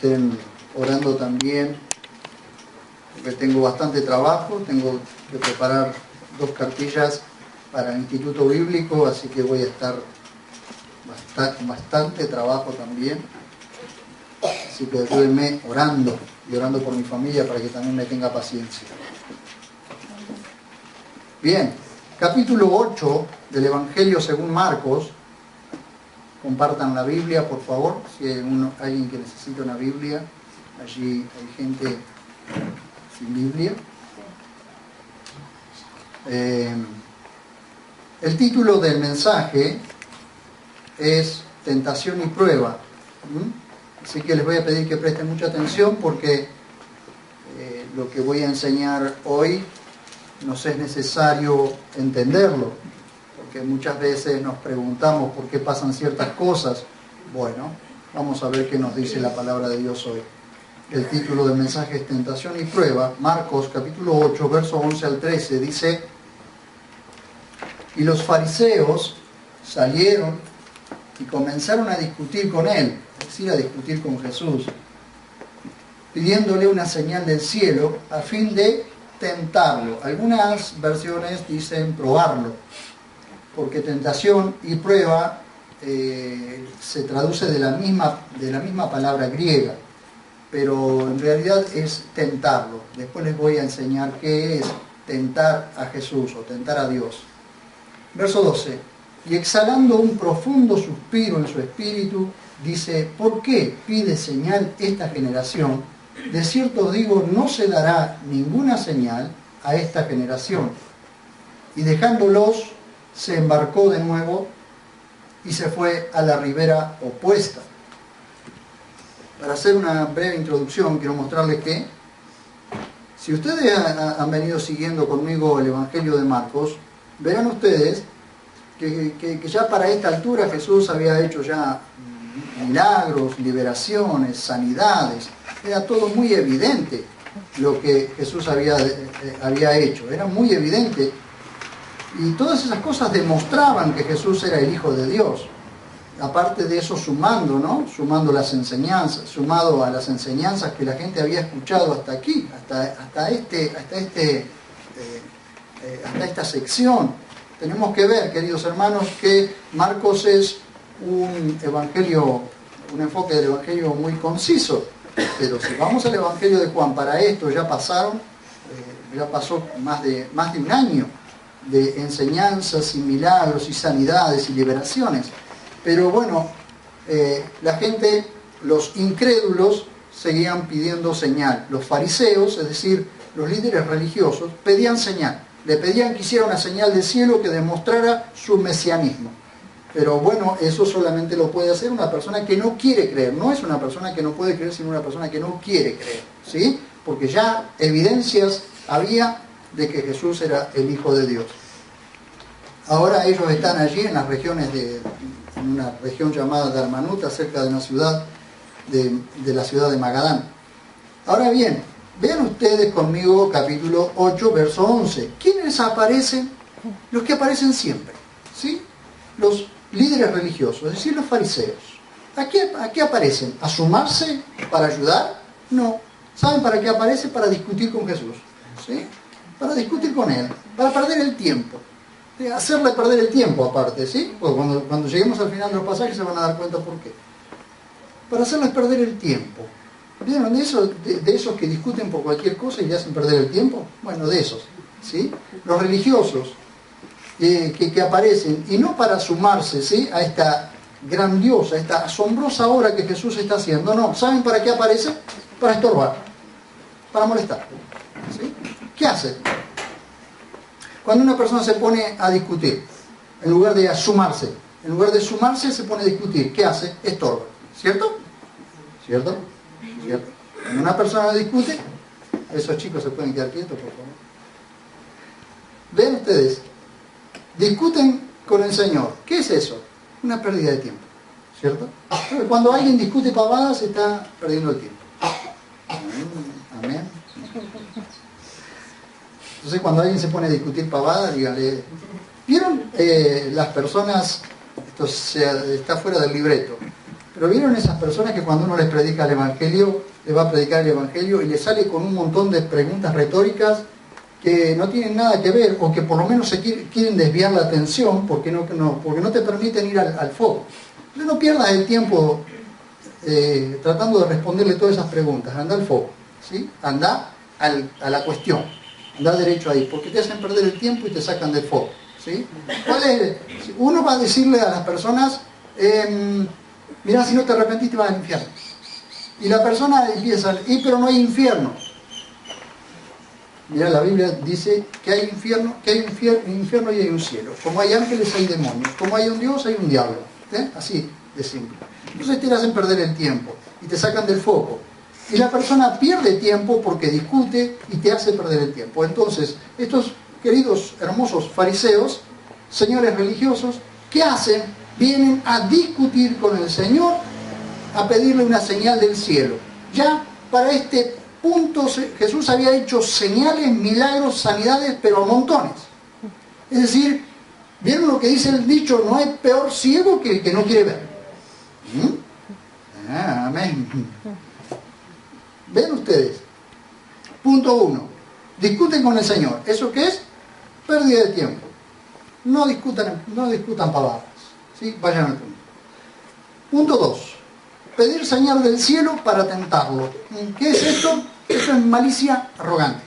estén orando también, porque tengo bastante trabajo, tengo que preparar 2 cartillas para el Instituto Bíblico, así que voy a estar bastante trabajo también. Así que ayúdenme orando y orando por mi familia para que también me tenga paciencia. Bien, capítulo 8 del Evangelio según Marcos. Compartan la Biblia, por favor. Si hay alguien que necesita una Biblia, allí hay gente sin Biblia. El título del mensaje es Tentación y Prueba. Así que les voy a pedir que presten mucha atención porque lo que voy a enseñar hoy nos es necesario entenderlo, porque muchas veces nos preguntamos por qué pasan ciertas cosas. Bueno, vamos a ver qué nos dice la palabra de Dios hoy. El título del mensaje es Tentación y Prueba. Marcos capítulo 8, verso 11 al 13 dice: y los fariseos salieron y comenzaron a discutir con él, es decir, a discutir con Jesús, pidiéndole una señal del cielo a fin de tentarlo. Algunas versiones dicen probarlo, porque tentación y prueba se traduce de la misma palabra griega, pero en realidad es tentarlo. Después les voy a enseñar qué es tentar a Jesús o tentar a Dios. Verso 12: y exhalando un profundo suspiro en su espíritu, dice: ¿por qué pide señal esta generación? De cierto os digo, no se dará ninguna señal a esta generación. Y dejándolos, se embarcó de nuevo y se fue a la ribera opuesta. Para hacer una breve introducción, quiero mostrarles que, si ustedes han venido siguiendo conmigo el Evangelio de Marcos, verán ustedes que ya para esta altura Jesús había hecho ya milagros, liberaciones, sanidades. Era todo muy evidente lo que Jesús había hecho. Era muy evidente. Y todas esas cosas demostraban que Jesús era el Hijo de Dios. Aparte de eso, sumando las enseñanzas, sumado a las enseñanzas que la gente había escuchado hasta aquí, hasta esta sección. Tenemos que ver, queridos hermanos, que Marcos es un enfoque del Evangelio muy conciso. Pero si vamos al Evangelio de Juan, para esto ya pasó más de un año de enseñanzas y milagros y sanidades y liberaciones. Pero bueno, la gente, los incrédulos, seguían pidiendo señal. Los fariseos, es decir, los líderes religiosos, pedían señal. Le pedían que hiciera una señal del cielo que demostrara su mesianismo. Pero bueno, eso solamente lo puede hacer una persona que no quiere creer. No es una persona que no puede creer, sino una persona que no quiere creer, ¿sí? Porque ya evidencias había de que Jesús era el Hijo de Dios. Ahora ellos están allí en las regiones en una región llamada Dalmanuta, cerca de una ciudad, de la ciudad de Magadán. Ahora bien, vean ustedes conmigo capítulo 8, verso 11. ¿Quiénes aparecen? Los que aparecen siempre, ¿sí? Los líderes religiosos, es decir, los fariseos. ¿A qué aparecen? ¿A sumarse para ayudar? No. ¿Saben para qué aparece? Para discutir con Jesús, ¿sí? Para discutir con Él, para perder el tiempo. Hacerle perder el tiempo aparte, ¿sí? Pues cuando lleguemos al final de los pasajes se van a dar cuenta por qué. Para hacerles perder el tiempo. ¿Vieron de esos que discuten por cualquier cosa y le hacen perder el tiempo? Bueno, de esos, ¿sí? Los religiosos que aparecen, y no para sumarse, ¿sí?, a esta grandiosa, esta asombrosa obra que Jesús está haciendo. No, ¿saben para qué aparece? Para estorbar, para molestar, ¿sí? ¿Qué hace? Cuando una persona se pone a discutir, en lugar de sumarse, se pone a discutir, ¿qué hace? Estorba, ¿cierto? ¿Cierto? Cuando una persona discute, esos chicos se pueden quedar quietos, por favor. Ven ustedes, discuten con el Señor. ¿Qué es eso? Una pérdida de tiempo, ¿cierto? Cuando alguien discute pavadas, está perdiendo el tiempo. Amén. Entonces, cuando alguien se pone a discutir pavadas, dígale, ¿vieron las personas? Esto está fuera del libreto, Pero ¿vieron esas personas que cuando uno les predica el Evangelio, les va a predicar el Evangelio y les sale con un montón de preguntas retóricas que no tienen nada que ver, o que por lo menos quieren desviar la atención porque no te permiten ir al foco? Entonces no pierdas el tiempo tratando de responderle todas esas preguntas. Anda al foco, ¿sí? Anda a la cuestión, anda derecho ahí, porque te hacen perder el tiempo y te sacan del foco, ¿sí? Uno va a decirle a las personas, mirá, si no te arrepentiste vas al infierno. Y la persona empieza, pero no hay infierno. Mirá, la Biblia dice que hay infierno y hay un cielo. Como hay ángeles, hay demonios. Como hay un Dios, hay un diablo. Así de simple. Entonces te hacen perder el tiempo y te sacan del foco. Y la persona pierde tiempo porque discute y te hace perder el tiempo. Entonces, estos queridos, hermosos fariseos, señores religiosos, ¿qué hacen? Vienen a discutir con el Señor, a pedirle una señal del cielo. Ya para este punto Jesús había hecho señales, milagros, sanidades, pero a montones. Es decir, ¿vieron lo que dice el dicho? No hay peor ciego que el que no quiere ver. Amén. ¿Ven ustedes? Punto 1. Discuten con el Señor. ¿Eso qué es? Pérdida de tiempo. No discutan pavadas. ¿Sí? Vayan al punto. Punto 2. Pedir señal del cielo para tentarlo. ¿Qué es esto? Esto es malicia arrogante.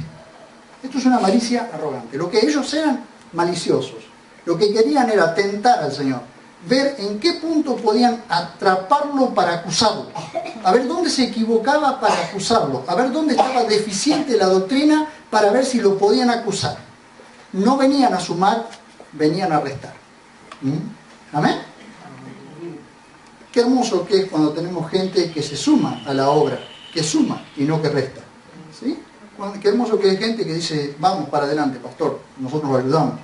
Esto es una malicia arrogante. Lo que ellos eran maliciosos. Lo que querían era tentar al Señor. Ver en qué punto podían atraparlo para acusarlo. A ver dónde se equivocaba para acusarlo. A ver dónde estaba deficiente la doctrina para ver si lo podían acusar. No venían a sumar, venían a restar. ¿Amén? Qué hermoso que es cuando tenemos gente que se suma a la obra, que suma y no que resta. ¿Sí? Qué hermoso que hay gente que dice, vamos para adelante, pastor, nosotros lo ayudamos.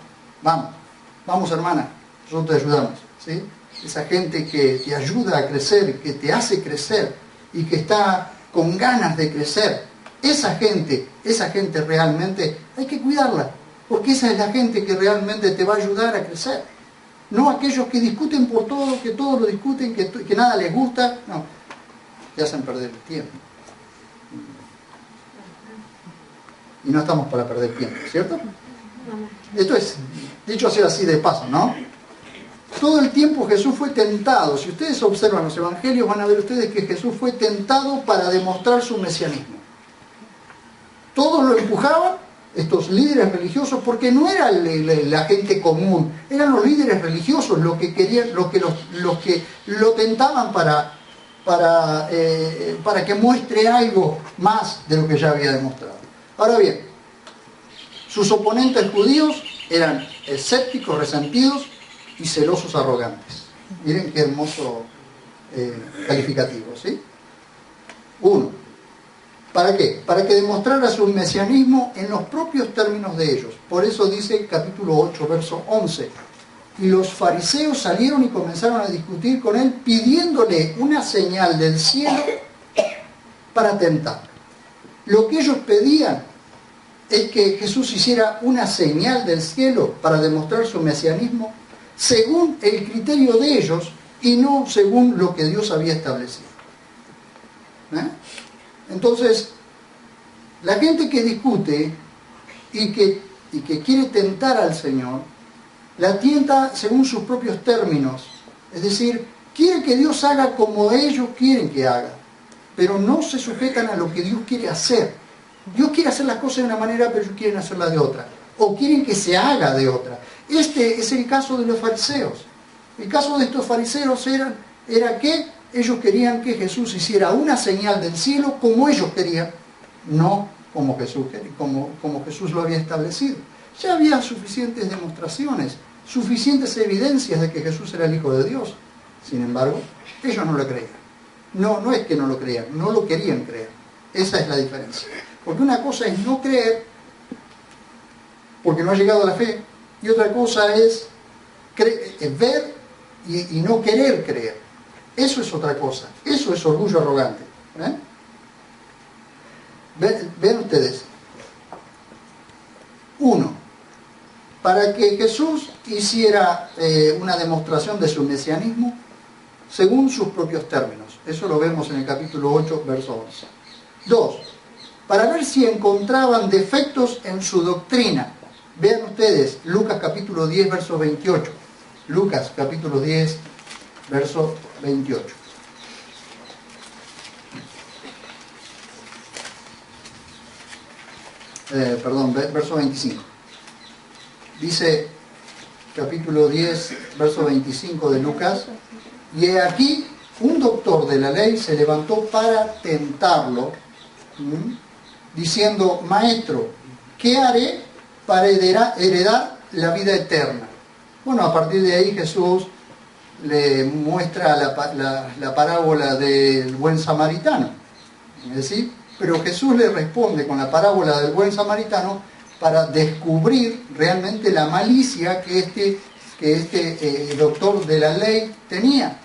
Vamos hermana, nosotros te ayudamos. ¿Sí? Esa gente que te ayuda a crecer, que te hace crecer y que está con ganas de crecer. Esa gente realmente hay que cuidarla, porque esa es la gente que realmente te va a ayudar a crecer. No aquellos que discuten por todo, que todo lo discuten, que nada les gusta. No, te hacen perder el tiempo. Y no estamos para perder tiempo, ¿cierto? Esto es, dicho sea así de paso, ¿no? Todo el tiempo Jesús fue tentado. Si ustedes observan los evangelios, van a ver ustedes que Jesús fue tentado para demostrar su mesianismo. Todos lo empujaban, estos líderes religiosos, porque no era la gente común, eran los líderes religiosos los que querían, los que lo tentaban para que muestre algo más de lo que ya había demostrado. Ahora bien, sus oponentes judíos eran escépticos, resentidos y celosos, arrogantes. Miren qué hermoso calificativo, ¿sí? 1. ¿Para qué? Para que demostrara su mesianismo en los propios términos de ellos. Por eso dice capítulo 8, verso 11. Y los fariseos salieron y comenzaron a discutir con él, pidiéndole una señal del cielo para tentar. Lo que ellos pedían es que Jesús hiciera una señal del cielo para demostrar su mesianismo según el criterio de ellos y no según lo que Dios había establecido. Entonces, la gente que discute y que quiere tentar al Señor, la tienta según sus propios términos. Es decir, quiere que Dios haga como ellos quieren que haga, pero no se sujetan a lo que Dios quiere hacer. Dios quiere hacer las cosas de una manera, pero ellos quieren hacerlas de otra. O quieren que se haga de otra. Este es el caso de los fariseos. El caso de estos fariseos era que ellos querían que Jesús hiciera una señal del cielo como ellos querían, no como Jesús quería, como Jesús lo había establecido. Ya había suficientes demostraciones, suficientes evidencias de que Jesús era el Hijo de Dios. Sin embargo, ellos no lo creían. No es que no lo creían, no lo querían creer. Esa es la diferencia. Porque una cosa es no creer porque no ha llegado a la fe, y otra cosa es ver y no querer creer. Eso es otra cosa. Eso es orgullo arrogante. Ven ustedes. 1. Para que Jesús hiciera una demostración de su mesianismo, según sus propios términos. Eso lo vemos en el capítulo 8, verso 11. 2. Para ver si encontraban defectos en su doctrina. Vean ustedes, Lucas capítulo 10, verso 28. Lucas capítulo 10, verso 28. Verso 25. Dice capítulo 10, verso 25 de Lucas: y he aquí, un doctor de la ley se levantó para tentarlo, diciendo: Maestro, ¿qué haré para heredar la vida eterna? Bueno, a partir de ahí Jesús le muestra la parábola del buen samaritano. ¿Es decir? Pero Jesús le responde con la parábola del buen samaritano para descubrir realmente la malicia que este doctor de la ley tenía.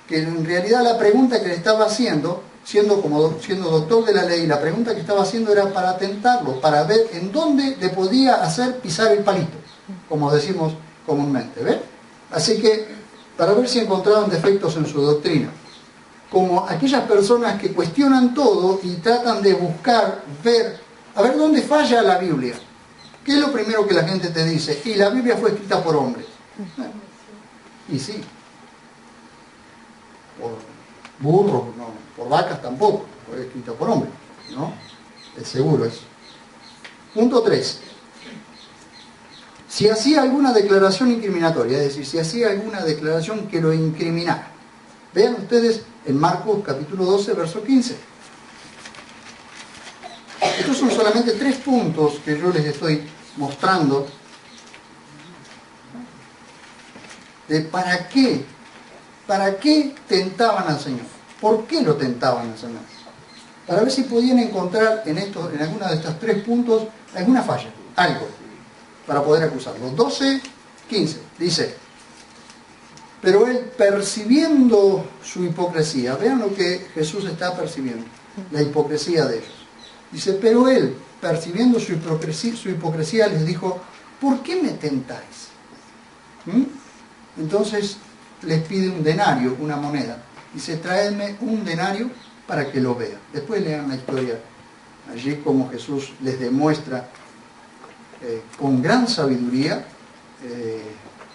Que en realidad la pregunta que le estaba haciendo, siendo doctor de la ley, la pregunta que estaba haciendo era para tentarlo, para ver en dónde le podía hacer pisar el palito, como decimos comúnmente. ¿Ven? Así que, para ver si encontraban defectos en su doctrina. Como aquellas personas que cuestionan todo y tratan de buscar, a ver dónde falla la Biblia. ¿Qué es lo primero que la gente te dice? Y la Biblia fue escrita por hombres. Y sí. Por burros, no, por vacas tampoco, fue escrita por hombres, ¿no? Es seguro eso. Punto 3. Si hacía alguna declaración incriminatoria, es decir, si hacía alguna declaración que lo incriminara. Vean ustedes en Marcos capítulo 12, verso 15. Estos son solamente 3 puntos que yo les estoy mostrando de para qué tentaban al Señor. ¿Por qué lo tentaban al Señor? Para ver si podían encontrar en alguna de estos 3 puntos alguna falla, algo, para poder acusarlo. 12, 15, dice: pero él, percibiendo su hipocresía, vean lo que Jesús está percibiendo, la hipocresía de ellos. Dice: pero él, percibiendo su hipocresía, les dijo: ¿por qué me tentáis? Entonces les pide un denario, una moneda. Dice: traedme un denario para que lo vean. Después lean la historia allí como Jesús les demuestra con gran sabiduría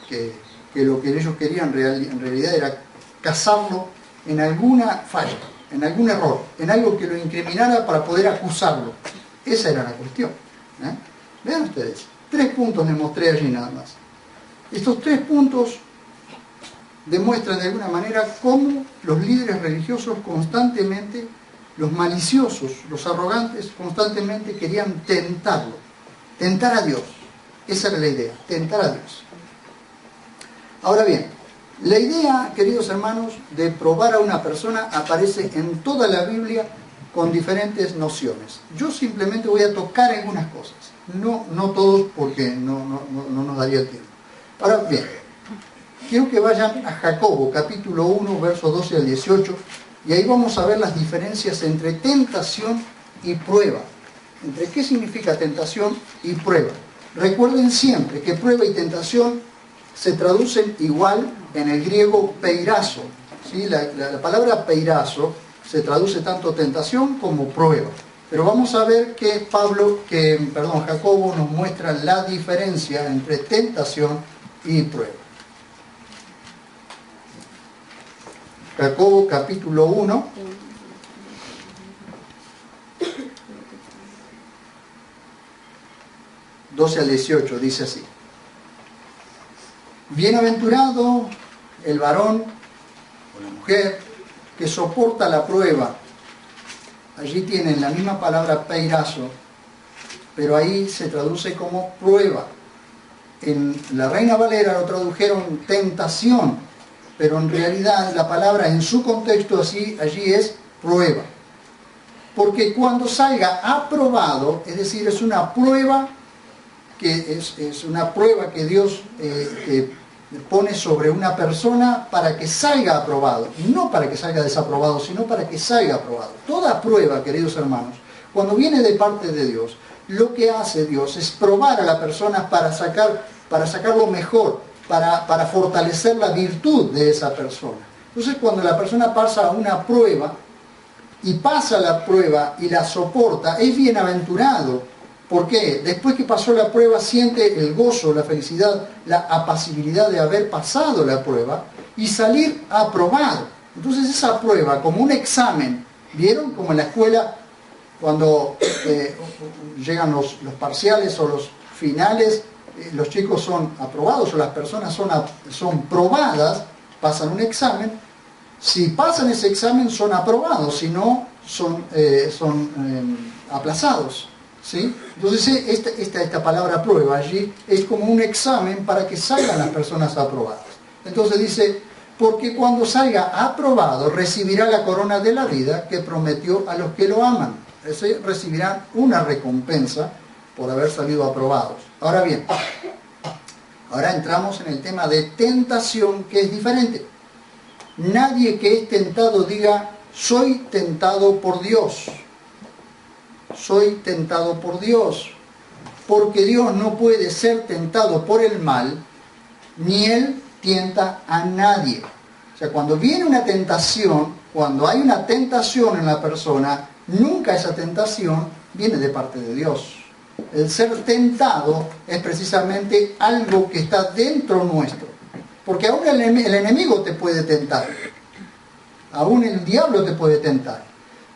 que lo que ellos querían en realidad era cazarlo en alguna falla, en algún error, en algo que lo incriminara para poder acusarlo. Esa era la cuestión. Vean ustedes, 3 puntos les mostré allí nada más. Estos 3 puntos demuestran de alguna manera cómo los líderes religiosos constantemente, los maliciosos, los arrogantes, constantemente querían tentarlo, tentar a Dios. Esa era la idea, tentar a Dios. Ahora bien, la idea, queridos hermanos, de probar a una persona aparece en toda la Biblia con diferentes nociones. Yo simplemente voy a tocar algunas cosas, no todos porque no nos daría el tiempo. Ahora bien, quiero que vayan a Jacobo, capítulo 1, versos 12 al 18, y ahí vamos a ver las diferencias entre tentación y prueba. Entre qué significa tentación y prueba. Recuerden siempre que prueba y tentación se traducen igual en el griego peirazo. ¿Sí? La palabra peirazo se traduce tanto tentación como prueba. Pero vamos a ver que Jacobo nos muestra la diferencia entre tentación y prueba. Jacobo capítulo 1, (12 al 18) dice así: bienaventurado el varón o la mujer que soporta la prueba. Allí tienen la misma palabra peirazo, pero ahí se traduce como prueba. En la Reina Valera lo tradujeron tentación, pero en realidad la palabra en su contexto allí es prueba. Porque cuando salga aprobado, es decir, es una prueba es una prueba que Dios pone sobre una persona para que salga aprobado, no para que salga desaprobado, sino para que salga aprobado. Toda prueba, queridos hermanos, cuando viene de parte de Dios, lo que hace Dios es probar a la persona para sacar lo mejor, para fortalecer la virtud de esa persona. Entonces cuando la persona pasa una prueba y pasa la prueba y la soporta, es bienaventurado. ¿Por qué? Después que pasó la prueba siente el gozo, la felicidad, la apacibilidad de haber pasado la prueba y salir aprobado. Entonces esa prueba, como un examen, ¿vieron? Como en la escuela, cuando llegan los parciales o los finales, los chicos son aprobados o las personas son probadas, pasan un examen. Si pasan ese examen son aprobados, si no son aplazados, ¿sí? Entonces esta palabra prueba allí es como un examen para que salgan las personas aprobadas. Entonces dice, porque cuando salga aprobado recibirá la corona de la vida que prometió a los que lo aman. Recibirán una recompensa por haber salido aprobados. Ahora bien, ahora entramos en el tema de tentación, que es diferente. Nadie que es tentado diga, soy tentado por Dios. Soy tentado por Dios. Porque Dios no puede ser tentado por el mal, ni Él tienta a nadie. O sea, cuando viene una tentación, cuando hay una tentación en la persona, nunca esa tentación viene de parte de Dios. El ser tentado es precisamente algo que está dentro nuestro. Porque aún el enemigo te puede tentar. Aún el diablo te puede tentar.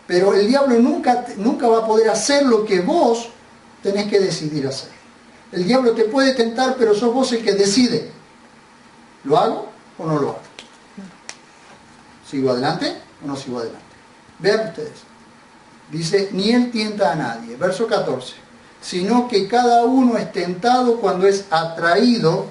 Pero el diablo nunca va a poder hacer lo que vos tenés que decidir hacer. El diablo te puede tentar, pero sos vos el que decide. ¿Lo hago o no lo hago? ¿Sigo adelante o no sigo adelante? Vean ustedes. Dice, ni él tienta a nadie. Verso 14. Sino que cada uno es tentado cuando es atraído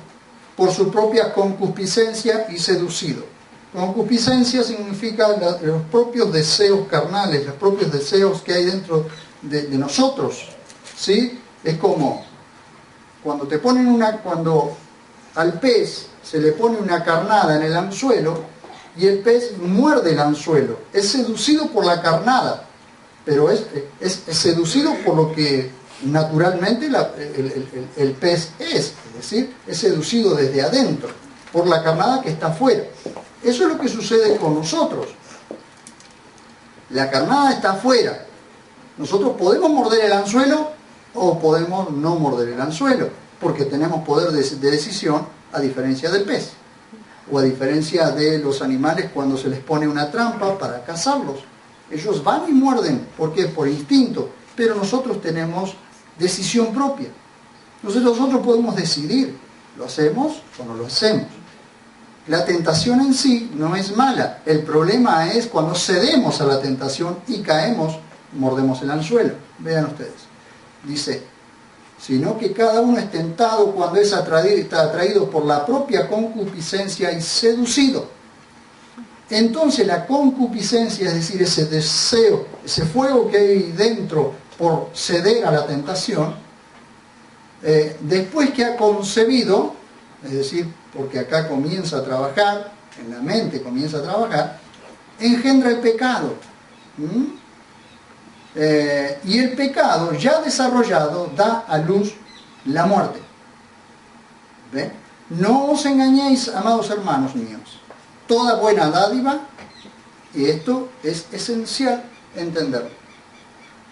por su propia concupiscencia y seducido. Concupiscencia significa los propios deseos carnales, los propios deseos que hay dentro de nosotros, ¿sí? Es como cuando cuando al pez se le pone una carnada en el anzuelo y el pez muerde el anzuelo. Es seducido por la carnada, pero es seducido por lo que naturalmente el pez es decir, es seducido desde adentro, por la carnada que está afuera. Eso es lo que sucede con nosotros. La carnada está afuera. Nosotros podemos morder el anzuelo o podemos no morder el anzuelo, porque tenemos poder de decisión a diferencia del pez, o a diferencia de los animales cuando se les pone una trampa para cazarlos. Ellos van y muerden, ¿por qué? Por instinto, pero nosotros tenemos decisión propia. Entonces nosotros podemos decidir, ¿lo hacemos o no lo hacemos? La tentación en sí no es mala. El problema es cuando cedemos a la tentación y caemos, mordemos el anzuelo. Vean ustedes. Dice, sino que cada uno es tentado cuando está atraído por la propia concupiscencia y seducido. Entonces la concupiscencia, es decir, ese deseo, ese fuego que hay dentro por ceder a la tentación, después que ha concebido, es decir, porque acá comienza a trabajar, en la mente comienza a trabajar, engendra el pecado. Y el pecado ya desarrollado da a luz la muerte. ¿Ven? No os engañéis, amados hermanos míos. Toda buena dádiva, y esto es esencial entenderlo,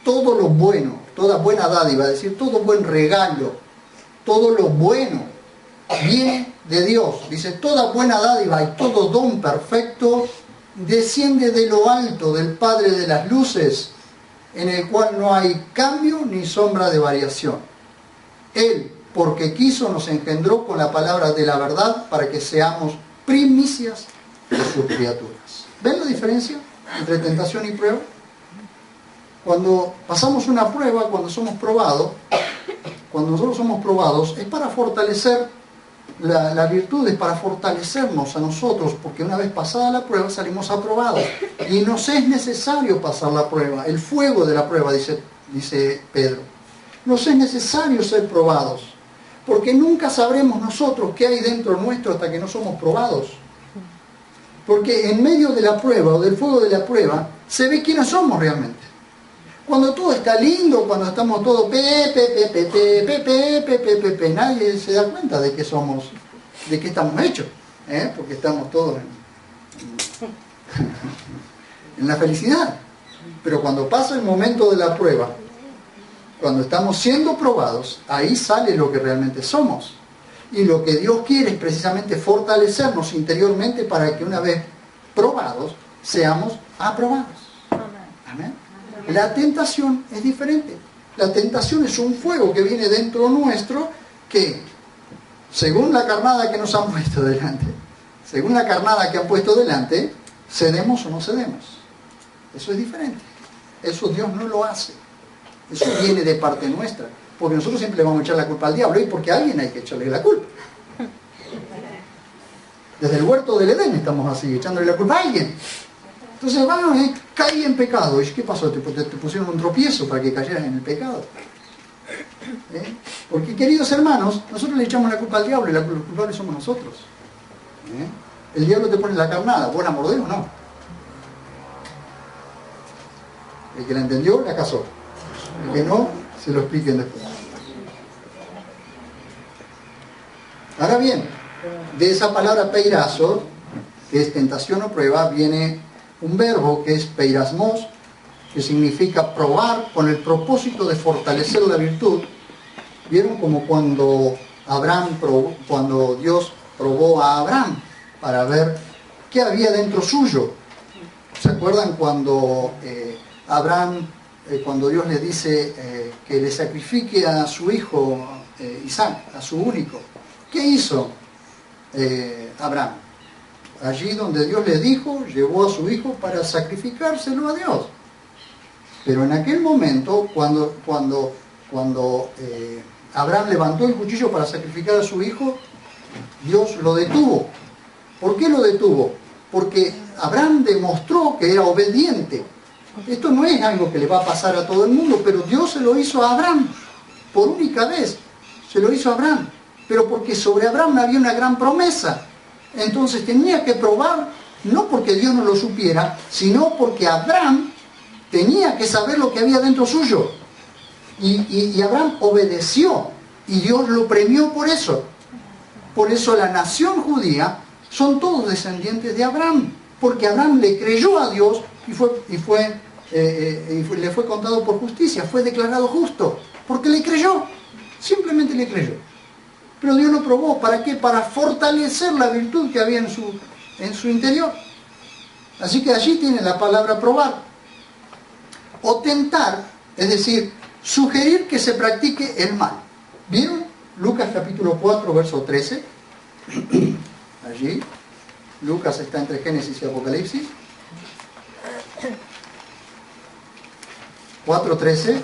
todo lo bueno, toda buena dádiva, es decir, todo buen regalo, todo lo bueno viene de Dios. Dice, toda buena dádiva y todo don perfecto desciende de lo alto, del Padre de las luces, en el cual no hay cambio ni sombra de variación. Él, porque quiso, nos engendró con la palabra de la verdad para que seamos primicias de sus criaturas. ¿Ven la diferencia entre tentación y prueba? Cuando pasamos una prueba, cuando somos probados, cuando nosotros somos probados, es para fortalecer la virtud, es para fortalecernos a nosotros, porque una vez pasada la prueba salimos aprobados. Y nos es necesario pasar la prueba, el fuego de la prueba, dice Pedro. Nos es necesario ser probados, porque nunca sabremos nosotros qué hay dentro nuestro hasta que no somos probados. Porque en medio de la prueba o del fuego de la prueba se ve quiénes somos realmente. Cuando todo está lindo, cuando estamos todos nadie se da cuenta de qué somos, de qué estamos hechos, porque estamos todos en la felicidad. Pero cuando pasa el momento de la prueba, cuando estamos siendo probados, ahí sale lo que realmente somos. Y lo que Dios quiere es precisamente fortalecernos interiormente para que una vez probados, seamos aprobados. Amén. La tentación es diferente. La tentación es un fuego que viene dentro nuestro que, según la carnada que nos han puesto delante, cedemos o no cedemos. Eso es diferente. Eso Dios no lo hace. Eso viene de parte nuestra. Porque nosotros siempre le vamos a echar la culpa al diablo y porque a alguien hay que echarle la culpa. Desde el huerto del Edén estamos así, echándole la culpa a alguien. Entonces, caí en pecado. ¿Y qué pasó? ¿Te pusieron un tropiezo para que cayeras en el pecado? Porque, queridos hermanos, nosotros le echamos la culpa al diablo y los culpables somos nosotros. El diablo te pone la carnada, ¿vos la mordés o no? El que la entendió, la casó. El que no, se lo expliquen después. Ahora bien, de esa palabra peirazo, que es tentación o prueba, viene un verbo que es peirasmos, que significa probar con el propósito de fortalecer la virtud. ¿Vieron como cuando Dios probó a Abraham para ver qué había dentro suyo? ¿Se acuerdan cuando cuando Dios le dice que le sacrifique a su hijo Isaac, a su único? ¿Qué hizo Abraham? Allí donde Dios le dijo, llevó a su hijo para sacrificárselo a Dios. Pero en aquel momento, cuando Abraham levantó el cuchillo para sacrificar a su hijo, Dios lo detuvo. ¿Por qué lo detuvo? Porque Abraham demostró que era obediente. Esto no es algo que le va a pasar a todo el mundo, pero Dios se lo hizo a Abraham. Por única vez se lo hizo a Abraham. Pero porque sobre Abraham había una gran promesa. Entonces tenía que probar, no porque Dios no lo supiera, sino porque Abraham tenía que saber lo que había dentro suyo. Y Abraham obedeció. Y Dios lo premió por eso. Por eso la nación judía son todos descendientes de Abraham. Porque Abraham le creyó a Dios y le fue contado por justicia. Fue declarado justo. Porque le creyó. Simplemente le creyó. Pero Dios lo probó. ¿Para qué? Para fortalecer la virtud que había en su interior. Así que allí tiene la palabra probar. O tentar, es decir, sugerir que se practique el mal. ¿Vieron? Lucas capítulo 4, verso 13. Allí. Lucas está entre Génesis y Apocalipsis. 4:13.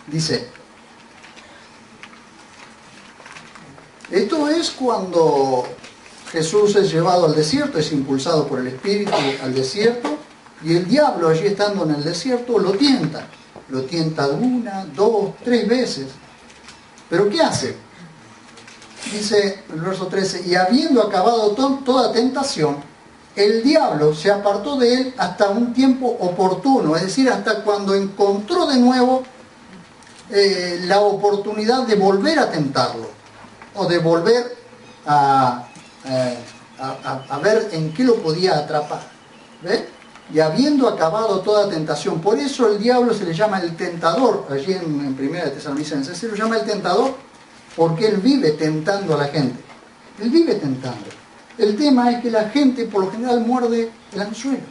Dice: esto es cuando Jesús es llevado al desierto, es impulsado por el Espíritu al desierto, y el diablo allí estando en el desierto lo tienta. Lo tienta 1, 2, 3 veces. ¿Pero qué hace? Dice el verso 13: y habiendo acabado toda tentación, el diablo se apartó de él hasta un tiempo oportuno, es decir, hasta cuando encontró de nuevo la oportunidad de volver a tentarlo, o de volver a ver en qué lo podía atrapar. ¿Ve? Y habiendo acabado toda tentación. Por eso el diablo se le llama el tentador. Allí en 1 de Tesalonicenses se lo llama el tentador, porque él vive tentando a la gente. Él vive tentando. El tema es que la gente por lo general muerde el anzuelo.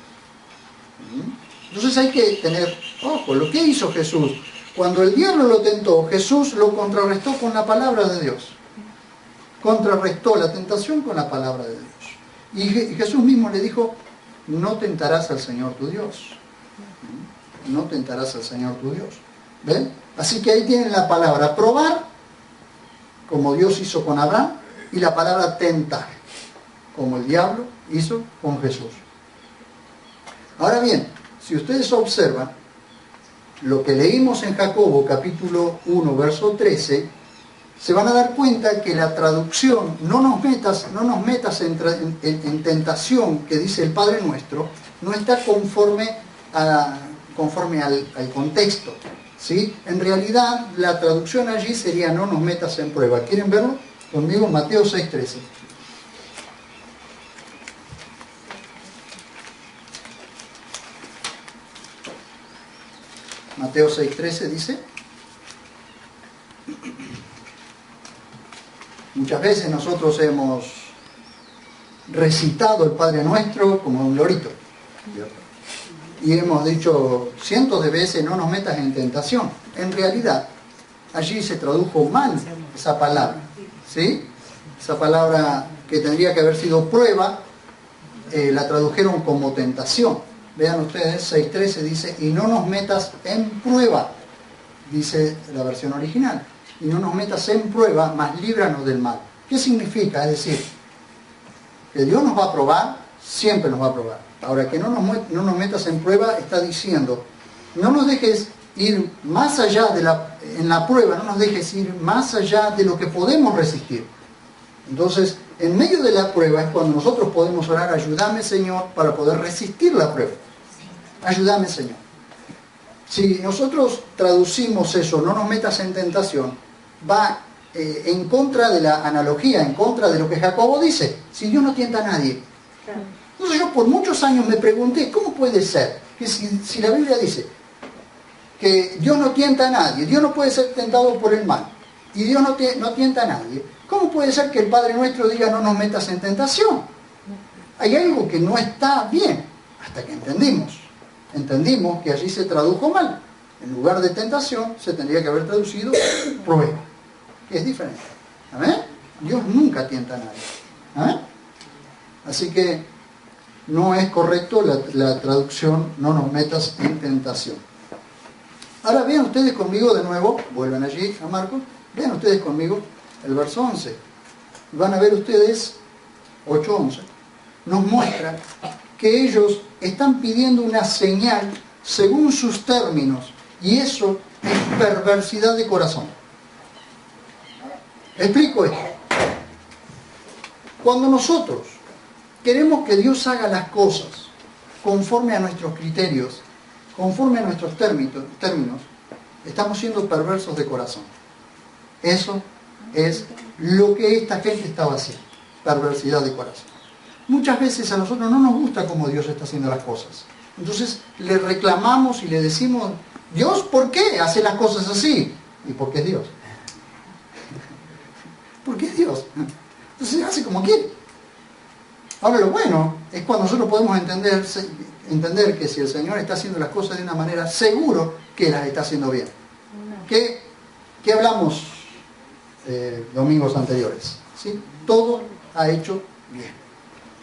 Entonces hay que tener ojo. Lo que hizo Jesús, cuando el diablo lo tentó, Jesús lo contrarrestó con la palabra de Dios. Contrarrestó la tentación con la palabra de Dios. Y Jesús mismo le dijo: no tentarás al Señor tu Dios. No tentarás al Señor tu Dios. ¿Ven? Así que ahí tienen la palabra probar, como Dios hizo con Abraham, y la palabra tentar, como el diablo hizo con Jesús. Ahora bien, si ustedes observan lo que leímos en Jacobo capítulo 1, verso 13, se van a dar cuenta que la traducción no nos metas en tentación, que dice el Padre Nuestro, no está conforme al contexto, ¿sí? En realidad la traducción allí sería: no nos metas en prueba. ¿Quieren verlo conmigo? Mateo 6:13. Mateo 6:13 dice: muchas veces nosotros hemos recitado el Padre Nuestro como un lorito. Y hemos dicho cientos de veces: no nos metas en tentación. En realidad, allí se tradujo mal esa palabra, ¿sí? Esa palabra que tendría que haber sido prueba, la tradujeron como tentación. Vean ustedes, 6:13 dice: y no nos metas en prueba, dice la versión original. Y no nos metas en prueba, mas líbranos del mal. ¿Qué significa? Es decir, que Dios nos va a probar, siempre nos va a probar. Ahora, que no nos metas en prueba, está diciendo: no nos dejes ir más allá en la prueba, no nos dejes ir más allá de lo que podemos resistir. Entonces, en medio de la prueba es cuando nosotros podemos orar: ayúdame, Señor, para poder resistir la prueba. Ayúdame, Señor. Si nosotros traducimos eso, no nos metas en tentación, va en contra de la analogía, en contra de lo que Jacobo dice: si Dios no tienta a nadie. Entonces yo por muchos años me pregunté: ¿cómo puede ser que si la Biblia dice que Dios no tienta a nadie, Dios no puede ser tentado por el mal, y Dios no tienta a nadie, ¿cómo puede ser que el Padre Nuestro diga: no nos metas en tentación? Hay algo que no está bien. Hasta que entendimos que allí se tradujo mal. En lugar de tentación se tendría que haber traducido prueba, que es diferente. ¿Amén? Dios nunca tienta a nadie. ¿Amén? Así que no es correcto la traducción: no nos metas en tentación. Ahora vean ustedes conmigo de nuevo, vuelvan allí a Marcos, vean ustedes conmigo el verso 11. Van a ver ustedes, 8:11, nos muestra que ellos están pidiendo una señal según sus términos, y eso es perversidad de corazón. Explico esto. Cuando nosotros queremos que Dios haga las cosas conforme a nuestros criterios, conforme a nuestros términos, estamos siendo perversos de corazón. Eso es lo que esta gente estaba haciendo: perversidad de corazón. Muchas veces a nosotros no nos gusta cómo Dios está haciendo las cosas. Entonces le reclamamos y le decimos: Dios, ¿por qué hace las cosas así? ¿Y por qué es Dios? Porque es Dios. Entonces hace como quiere. Ahora, lo bueno es cuando nosotros podemos entender que si el Señor está haciendo las cosas de una manera, seguro que las está haciendo bien. ¿Qué hablamos domingos anteriores? ¿Sí? Todo ha hecho bien.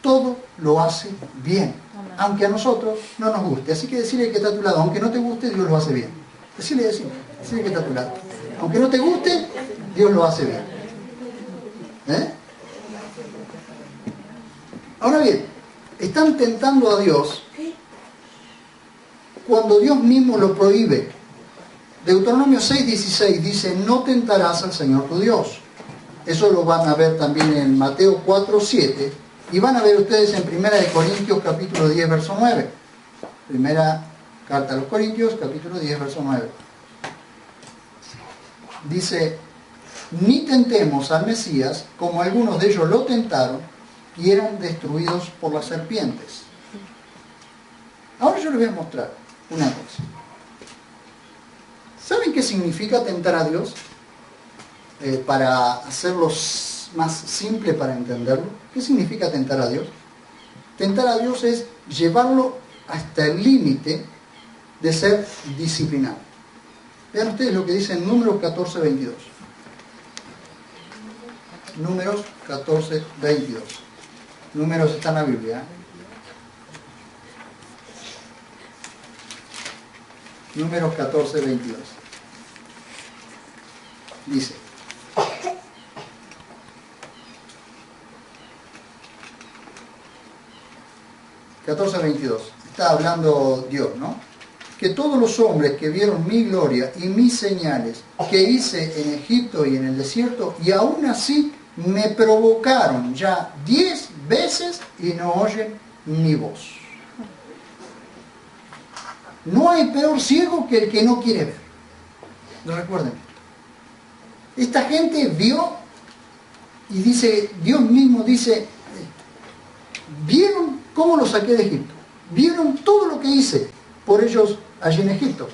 Todo lo hace bien. Aunque a nosotros no nos guste. Así que decirle que está a tu lado: aunque no te guste, Dios lo hace bien. Decirle que está a tu lado: aunque no te guste, Dios lo hace bien. Ahora bien, están tentando a Dios cuando Dios mismo lo prohíbe. Deuteronomio 6:16 dice: no tentarás al Señor tu Dios. Eso lo van a ver también en Mateo 4:7, y van a ver ustedes en 1 Corintios capítulo 10, verso 9. Primera carta a los Corintios, capítulo 10, verso 9. Dice: ni tentemos al Mesías como algunos de ellos lo tentaron y eran destruidos por las serpientes. Ahora yo les voy a mostrar una cosa. ¿Saben qué significa tentar a Dios? Para hacerlo más simple para entenderlo. ¿Qué significa tentar a Dios? Tentar a Dios es llevarlo hasta el límite de ser disciplinado. Vean ustedes lo que dice en Números 14:22. Números 14:22. Números está en la Biblia. Números 14:22. Dice: está hablando Dios, ¿no? Que todos los hombres que vieron mi gloria y mis señales que hice en Egipto y en el desierto, y aún así me provocaron ya 10 veces y no oyen mi voz. No hay peor ciego que el que no quiere ver. Recuerden. Esta gente vio y dice, Dios mismo dice: vieron cómo los saqué de Egipto, vieron todo lo que hice por ellos allí en Egipto,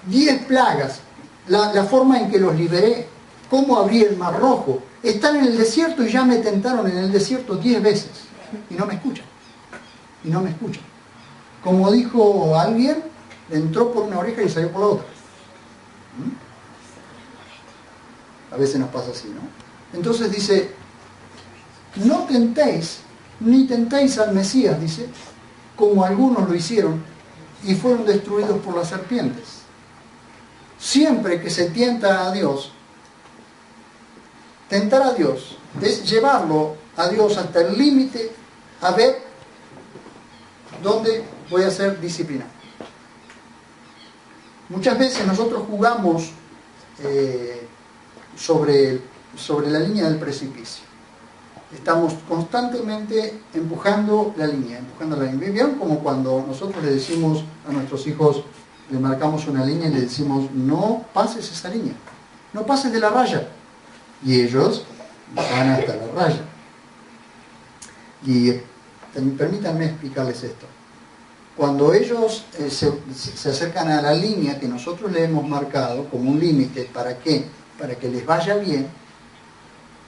10 plagas, la forma en que los liberé, cómo abrí el mar rojo. Están en el desierto y ya me tentaron en el desierto 10 veces. Y no me escuchan. Y no me escuchan. Como dijo alguien, entró por una oreja y salió por la otra. A veces nos pasa así, ¿no? Entonces dice, no tentéis, ni tentéis al Mesías, dice, como algunos lo hicieron y fueron destruidos por las serpientes. Siempre que se tienta a Dios, tentar a Dios es llevarlo a Dios hasta el límite, a ver dónde voy a ser disciplinado. Muchas veces nosotros jugamos sobre la línea del precipicio. Estamos constantemente empujando la línea. ¿Vieron como cuando nosotros le decimos a nuestros hijos, le marcamos una línea y le decimos, no pases esa línea, no pases de la raya? Y ellos van hasta la raya. Y permítanme explicarles esto. Cuando ellos se acercan a la línea que nosotros le hemos marcado como un límite, ¿para qué? Para que les vaya bien.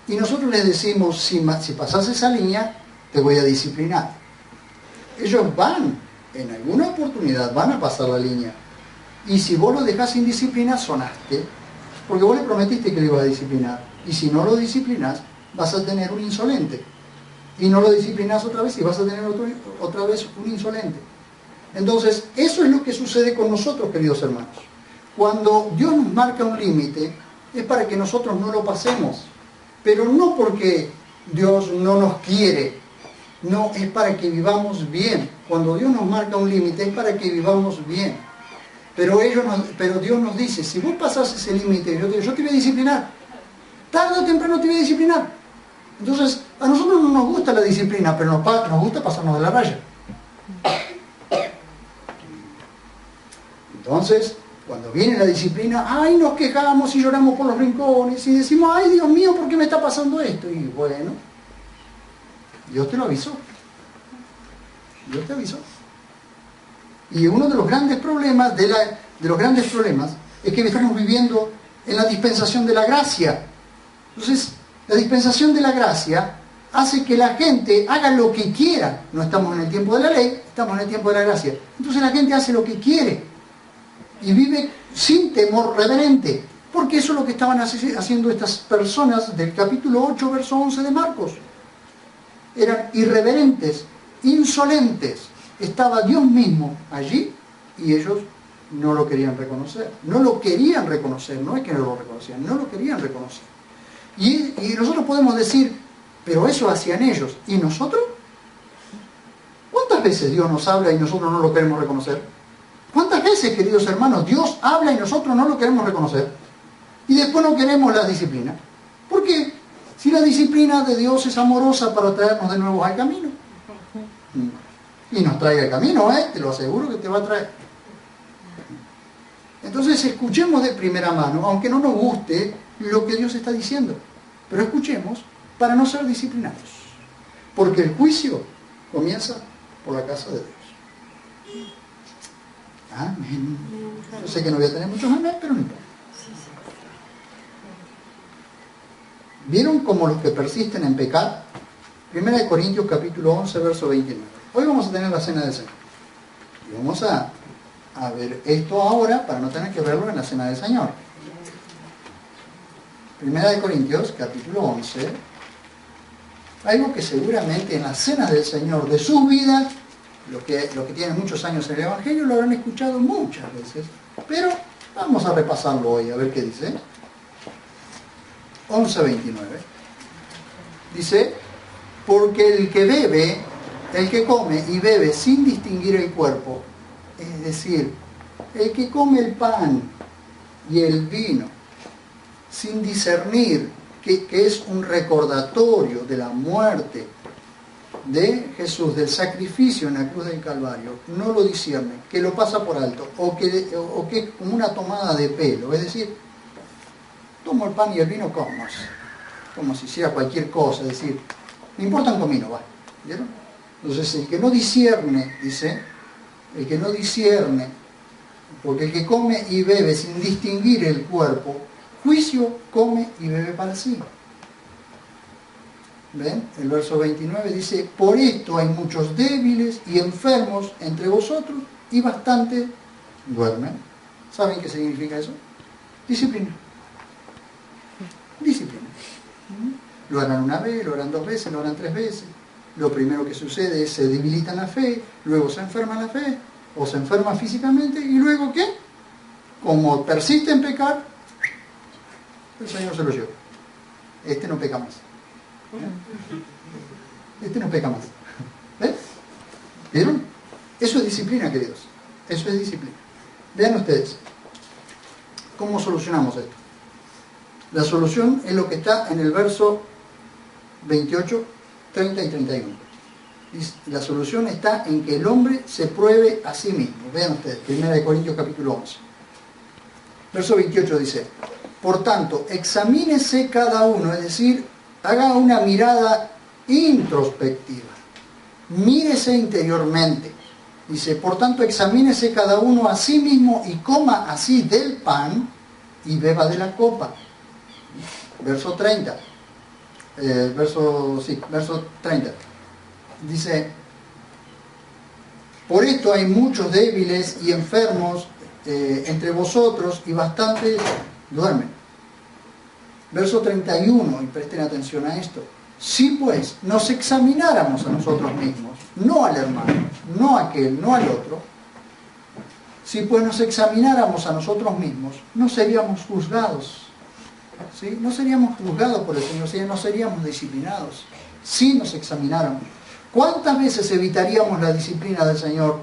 Y nosotros les decimos, si pasas esa línea, te voy a disciplinar. Ellos van, en alguna oportunidad, van a pasar la línea. Y si vos lo dejás sin disciplina, sonaste. Porque vos le prometiste que le ibas a disciplinar. Y si no lo disciplinas, vas a tener un insolente. Y no lo disciplinas otra vez y vas a tener otra vez un insolente. Entonces, eso es lo que sucede con nosotros, queridos hermanos. Cuando Dios nos marca un límite, es para que nosotros no lo pasemos. Pero no porque Dios no nos quiere. No, es para que vivamos bien. Cuando Dios nos marca un límite, es para que vivamos bien. Pero Dios nos dice, si vos pasás ese límite, yo te voy a disciplinar. Tarde o temprano te voy a disciplinar. Entonces, a nosotros no nos gusta la disciplina, pero nos gusta pasarnos de la raya. Entonces, cuando viene la disciplina, ¡ay! Nos quejamos y lloramos por los rincones y decimos, ¡ay, Dios mío! ¿Por qué me está pasando esto? Y bueno, Dios te lo avisó. Dios te avisó. Y uno de los grandes problemas es que estamos viviendo en la dispensación de la gracia. Entonces, la dispensación de la gracia hace que la gente haga lo que quiera. No estamos en el tiempo de la ley, estamos en el tiempo de la gracia. Entonces la gente hace lo que quiere y vive sin temor reverente. Porque eso es lo que estaban haciendo estas personas del capítulo 8, verso 11 de Marcos. Eran irreverentes, insolentes. Estaba Dios mismo allí y ellos no lo querían reconocer. No lo querían reconocer, no es que no lo reconocían, no lo querían reconocer. Y nosotros podemos decir, pero eso hacían ellos. ¿Y nosotros? ¿Cuántas veces Dios nos habla y nosotros no lo queremos reconocer? ¿Cuántas veces, queridos hermanos, Dios habla y nosotros no lo queremos reconocer? Y después no queremos la disciplina. ¿Por qué? Si la disciplina de Dios es amorosa para traernos de nuevo al camino. Y nos trae al camino, te lo aseguro que te va a traer. Entonces escuchemos de primera mano, aunque no nos guste lo que Dios está diciendo, pero escuchemos para no ser disciplinados, porque el juicio comienza por la casa de Dios. Amén. Yo sé que no voy a tener muchos amén, pero no importa. ¿Vieron como los que persisten en pecar? 1 Corintios capítulo 11, verso 29. Hoy vamos a tener la cena del Señor. Y vamos a ver esto ahora para no tener que verlo en la cena del Señor. 1 Corintios capítulo 11. Algo que seguramente en las cenas del Señor de sus vidas, los que tienen muchos años en el Evangelio, lo habrán escuchado muchas veces. Pero vamos a repasarlo hoy, a ver qué dice. 11:29. Dice, porque el que come y bebe sin distinguir el cuerpo, es decir, el que come el pan y el vino sin discernir que es un recordatorio de la muerte de Jesús, del sacrificio en la cruz del Calvario, no lo discierne, que lo pasa por alto, o que es como una tomada de pelo, es decir, tomo el pan y el vino como si hiciera cualquier cosa, es decir, me importa un comino, va, ¿vieron? Entonces el que no discierne, dice, el que no discierne Porque el que come y bebe sin distinguir el cuerpo, juicio come y bebe para sí. ¿Ven? El verso 29 dice, por esto hay muchos débiles y enfermos entre vosotros y bastante duermen. ¿Saben qué significa eso? Disciplina. Disciplina. Lo harán una vez, lo harán 2 veces, lo harán 3 veces. Lo primero que sucede es se debilitan la fe, luego se enferma la fe, o se enferma físicamente, y luego ¿qué? Como persiste en pecar, el Señor se lo lleva. Este no peca más. Este no peca más. ¿Ves? ¿Vieron? Eso es disciplina, queridos. Eso es disciplina. Vean ustedes. ¿Cómo solucionamos esto? La solución es lo que está en el verso 28, 30 y 31. La solución está en que el hombre se pruebe a sí mismo. Vean ustedes, 1 Corintios capítulo 11. Verso 28 dice, por tanto, examínese cada uno, es decir, haga una mirada introspectiva. Mírese interiormente. Dice, por tanto, examínese cada uno a sí mismo y coma así del pan y beba de la copa. Verso 30. Verso 30. Dice, por esto hay muchos débiles y enfermos entre vosotros y bastantes duermen. Verso 31, y presten atención a esto. Si pues nos examináramos a nosotros mismos, no al hermano, no a aquel, no al otro, si pues nos examináramos a nosotros mismos, no seríamos juzgados. ¿Sí? No seríamos juzgados por el Señor, no seríamos disciplinados. Si nos examináramos. ¿Cuántas veces evitaríamos la disciplina del Señor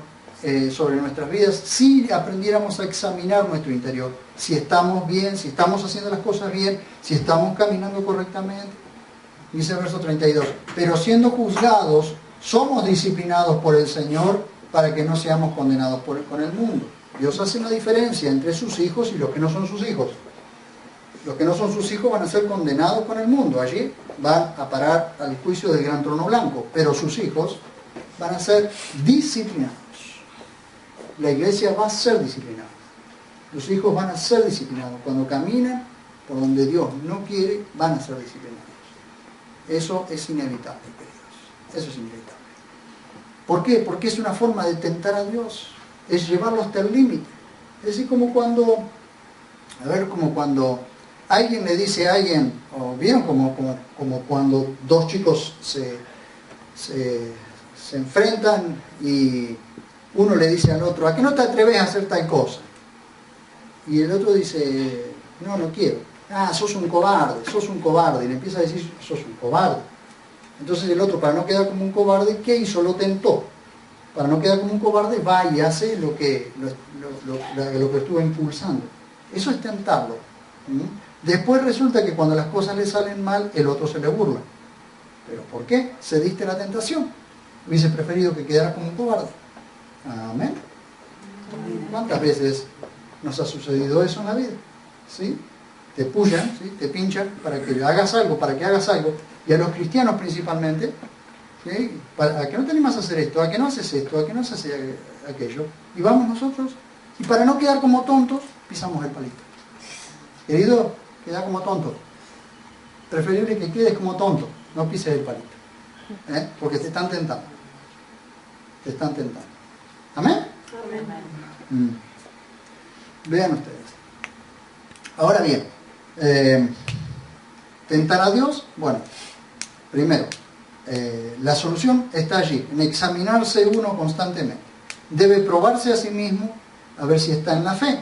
sobre nuestras vidas si aprendiéramos a examinar nuestro interior? Si estamos bien, si estamos haciendo las cosas bien, si estamos caminando correctamente. Dice el verso 32, pero siendo juzgados, somos disciplinados por el Señor para que no seamos condenados con el mundo. Dios hace una diferencia entre sus hijos y los que no son sus hijos. Los que no son sus hijos van a ser condenados con el mundo. Allí van a parar al juicio del gran trono blanco. Pero sus hijos van a ser disciplinados. La iglesia va a ser disciplinada. Los hijos van a ser disciplinados. Cuando caminan por donde Dios no quiere, van a ser disciplinados. Eso es inevitable, queridos. Eso es inevitable. ¿Por qué? Porque es una forma de tentar a Dios. Es llevarlo hasta el límite. Es decir, como cuando alguien le dice a alguien, o vieron como cuando dos chicos se enfrentan y uno le dice al otro, ¿a qué no te atreves a hacer tal cosa? Y el otro dice, no quiero. Ah, sos un cobarde. Y le empieza a decir, sos un cobarde. Entonces el otro, para no quedar como un cobarde, ¿qué hizo? Lo tentó. Para no quedar como un cobarde, va y hace lo que estuvo impulsando. Eso es tentarlo. Después resulta que cuando las cosas le salen mal, el otro se le burla. ¿Pero por qué? Cediste a la tentación. Hubiese preferido que quedara como un cobarde. Amén. ¿Cuántas veces nos ha sucedido eso en la vida? ¿Sí? Te pullan, ¿sí? Te pinchan para que hagas algo, y a los cristianos principalmente, ¿sí? ¿A que no te animas a hacer esto? ¿A que no haces esto? ¿A que no haces aquello? Y vamos nosotros, y para no quedar como tontos, pisamos el palito. Querido, queda como tonto. Preferible que quedes como tonto, no pises el palito. Porque te están tentando. ¿Amén? Amén. Vean ustedes. Ahora bien, tentar a Dios, bueno, primero, la solución está allí, en examinarse uno constantemente. Debe probarse a sí mismo a ver si está en la fe.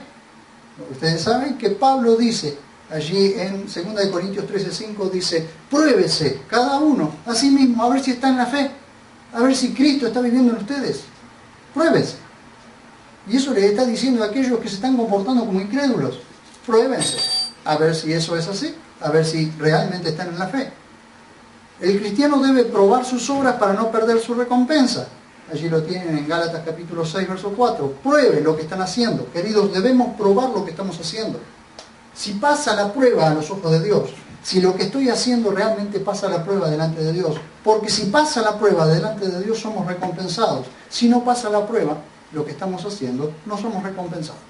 Ustedes saben que Pablo dice allí en 2 Corintios 13:5, dice, pruébese cada uno a sí mismo a ver si está en la fe, a ver si Cristo está viviendo en ustedes. Pruébense. Y eso les está diciendo a aquellos que se están comportando como incrédulos. Pruébense a ver si eso es así, a ver si realmente están en la fe. El cristiano debe probar sus obras para no perder su recompensa. Allí lo tienen en Gálatas capítulo 6, verso 4. Prueben lo que están haciendo. Queridos, debemos probar lo que estamos haciendo. Si pasa la prueba a los ojos de Dios, si lo que estoy haciendo realmente pasa la prueba delante de Dios, porque si pasa la prueba delante de Dios somos recompensados. Si no pasa la prueba, lo que estamos haciendo, no somos recompensados.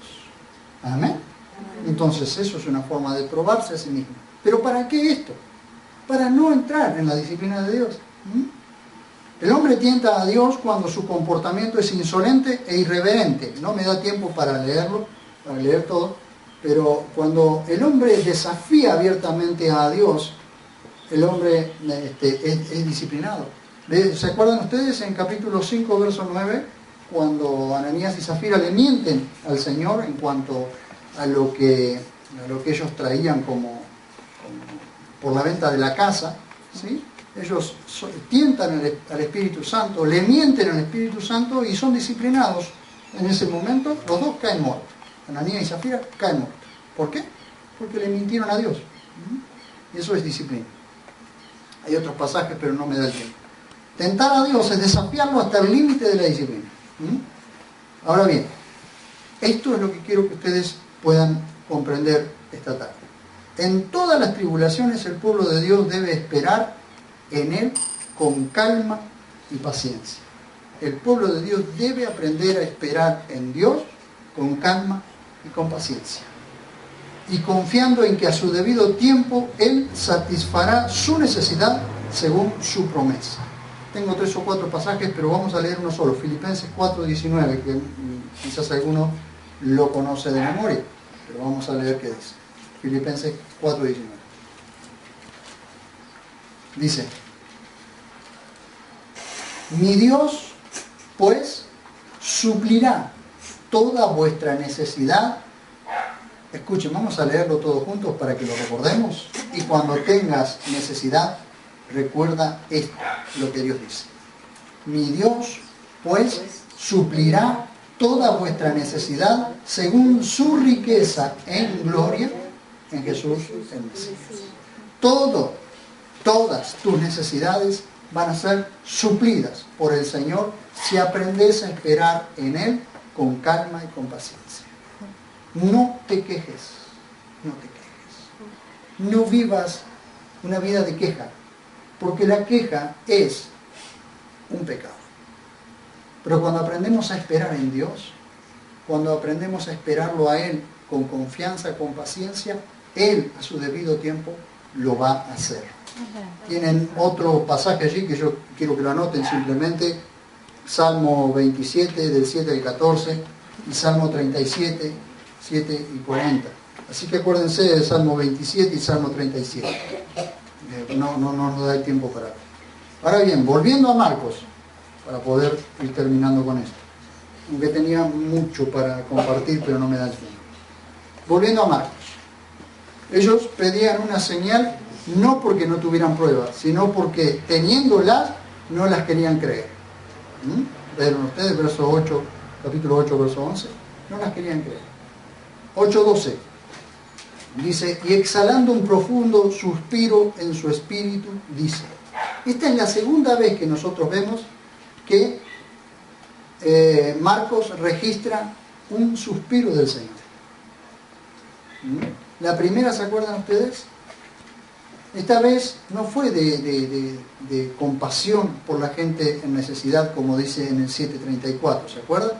¿Amén? Entonces eso es una forma de probarse a sí mismo. ¿Pero para qué esto? Para no entrar en la disciplina de Dios. El hombre tienta a Dios cuando su comportamiento es insolente e irreverente. No me da tiempo para leerlo, para leer todo, pero cuando el hombre desafía abiertamente a Dios, el hombre es disciplinado. ¿Se acuerdan ustedes en capítulo 5, verso 9, cuando Ananías y Zafira le mienten al Señor en cuanto a lo que ellos traían como por la venta de la casa, ¿sí? Ellos tientan al Espíritu Santo, le mienten al Espíritu Santo y son disciplinados. En ese momento los dos caen muertos. Ananías y Zafira caen muertos. ¿Por qué? Porque le mintieron a Dios. Y eso es disciplina. Hay otros pasajes, pero no me da el tiempo. Tentar a Dios es desafiarlo hasta el límite de la disciplina. Ahora bien, esto es lo que quiero que ustedes puedan comprender esta tarde. En todas las tribulaciones el pueblo de Dios debe esperar en Él con calma y paciencia. El pueblo de Dios debe aprender a esperar en Dios con calma y con paciencia. Y confiando en que a su debido tiempo Él satisfará su necesidad según su promesa. Tengo 3 o 4 pasajes, pero vamos a leer uno solo. Filipenses 4:19, que quizás alguno lo conoce de memoria, pero vamos a leer qué dice. Filipenses 4:19. Dice: mi Dios, pues, suplirá toda vuestra necesidad. Escuchen, vamos a leerlo todos juntos para que lo recordemos. Y cuando tengas necesidad, recuerda esto, lo que Dios dice. Mi Dios, pues, suplirá toda vuestra necesidad según su riqueza en gloria en Jesús el Mesías. Todas tus necesidades van a ser suplidas por el Señor si aprendes a esperar en Él con calma y con paciencia. No te quejes, no te quejes. No vivas una vida de queja, porque la queja es un pecado. Pero cuando aprendemos a esperar en Dios, cuando aprendemos a esperarlo a Él con confianza, con paciencia, Él a su debido tiempo lo va a hacer. Tienen otro pasaje allí que yo quiero que lo anoten simplemente: Salmo 27 del 7 al 14 y Salmo 37, 7 y 40. Así que acuérdense de Salmo 27 y Salmo 37. No nos da el tiempo para ver. Ahora bien, volviendo a Marcos, para poder ir terminando con esto, aunque tenía mucho para compartir, pero no me da el tiempo. Volviendo a Marcos, ellos pedían una señal no porque no tuvieran pruebas, sino porque teniéndolas no las querían creer. ¿Vieron ustedes? Capítulo 8, verso 11. No las querían creer. 8:12 dice: y exhalando un profundo suspiro en su espíritu, dice. Esta es la segunda vez que nosotros vemos que Marcos registra un suspiro del Señor. La primera, ¿se acuerdan ustedes? Esta vez no fue de compasión por la gente en necesidad, como dice en el 7:34, ¿se acuerdan?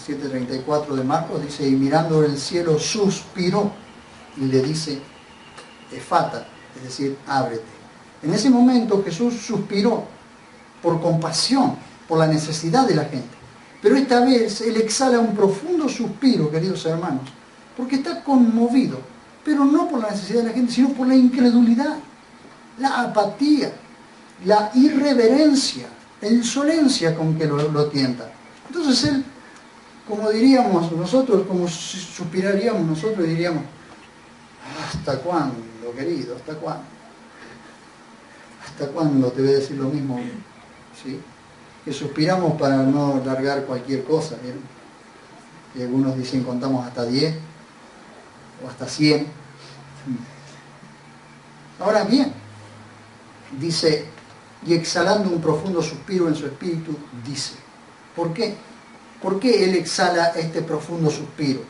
El 7:34 de Marcos dice: y mirando el cielo suspiró y le dice, efata, es decir, ábrete. En ese momento Jesús suspiró por compasión, por la necesidad de la gente. Pero esta vez Él exhala un profundo suspiro, queridos hermanos, porque está conmovido, pero no por la necesidad de la gente, sino por la incredulidad, la apatía, la irreverencia, la insolencia con que lo tienta. Entonces Él, como diríamos nosotros, como suspiraríamos nosotros, diríamos: ¿hasta cuándo, querido? ¿Hasta cuándo? ¿Hasta cuándo te voy a decir lo mismo? ¿Sí? Que suspiramos para no largar cualquier cosa, ¿vieron? Y algunos dicen contamos hasta 10 o hasta 100. Ahora bien, dice: y exhalando un profundo suspiro en su espíritu, dice. ¿Por qué? ¿Por qué Él exhala este profundo suspiro?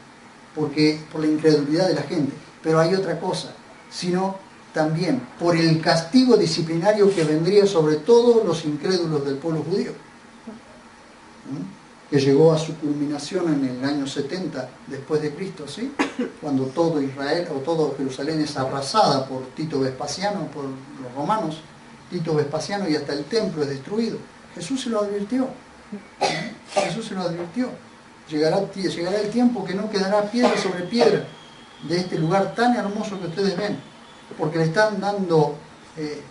Porque por la incredulidad de la gente. Pero hay otra cosa, sino también por el castigo disciplinario que vendría sobre todos los incrédulos del pueblo judío. que llegó a su culminación en el año 70 después de Cristo, ¿sí? Cuando todo Israel o todo Jerusalén es arrasada por Tito Vespasiano, por los romanos, Tito Vespasiano, y hasta el templo es destruido. Jesús se lo advirtió. Jesús se lo advirtió. Llegará el tiempo que no quedará piedra sobre piedra de este lugar tan hermoso que ustedes ven, porque le están dando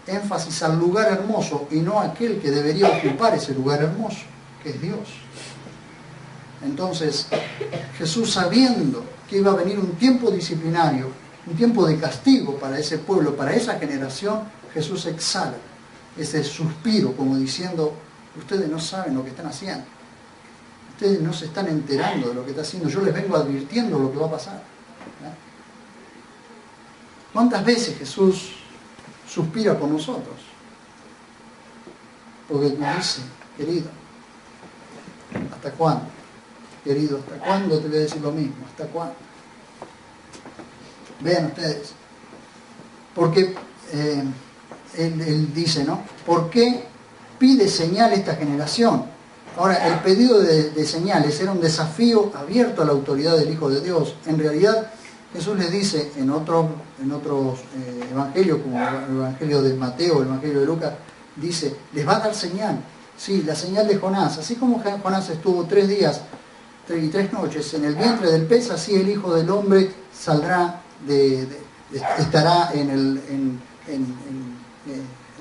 énfasis al lugar hermoso y no a aquel que debería ocupar ese lugar hermoso, que es Dios. Entonces, Jesús, sabiendo que iba a venir un tiempo disciplinario, un tiempo de castigo para ese pueblo, para esa generación, Jesús exhala ese suspiro como diciendo: ustedes no saben lo que están haciendo, ustedes no se están enterando de lo que está haciendo, yo les vengo advirtiendo lo que va a pasar. ¿Cuántas veces Jesús suspira por nosotros? Porque nos dice: querido, ¿hasta cuándo? Querido, ¿hasta cuándo te voy a decir lo mismo? ¿Hasta cuándo? Vean ustedes, porque él dice, ¿no? ¿Por qué pide señal esta generación? Ahora, el pedido de señales era un desafío abierto a la autoridad del Hijo de Dios. En realidad, Jesús les dice en otros evangelios, como el Evangelio de Mateo, el Evangelio de Lucas, dice: les va a dar señal. Sí, la señal de Jonás. Así como Jonás estuvo 3 días y 3 noches en el vientre del pez, así el Hijo del Hombre saldrá estará en